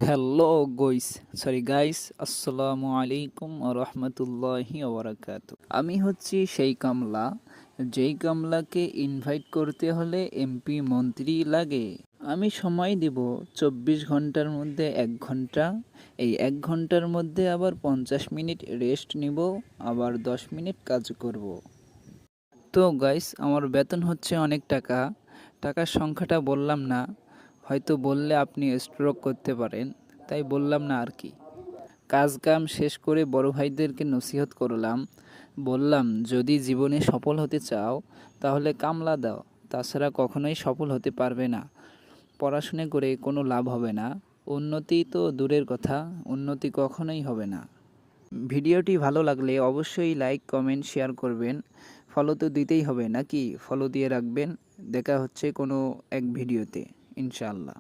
Hello guys, আসসালামু আলাইকুম রহমতুল্লাহি ওবরাকাতু। আমি হচ্ছি সেই কামলা, যেই কামলাকে ইনভাইট করতে হলে এমপি মন্ত্রী লাগে। আমি সময় দিব 24 ঘন্টার মধ্যে 1 ঘন্টা। এই 1 ঘন্টার মধ্যে আবার 50 মিনিট রেস্ট নিব, আবার 10 মিনিট কাজ করব। তো গাইস, আমার বেতন হচ্ছে অনেক টাকা। টাকার সংখ্যাটা বললাম না, হয়তো বললে আপনি স্ট্রোক করতে পারেন, তাই বললাম না আর কি। কাজ কাম শেষ করে বড় ভাইদেরকে নসিহত করলাম, বললাম যদি জীবনে সফল হতে চাও তাহলে কামলা দাও, তাছাড়া কখনোই সফল হতে পারবে না। পড়াশুনো করে কোনো লাভ হবে না, উন্নতি তো দূরের কথা, উন্নতি কখনোই হবে না। ভিডিওটি ভালো লাগলে অবশ্যই লাইক কমেন্ট শেয়ার করবেন। ফলো তো দিতেই হবে নাকি, ফলো দিয়ে রাখবেন। দেখা হচ্ছে কোনো এক ভিডিওতে, ইনশাআল্লাহ।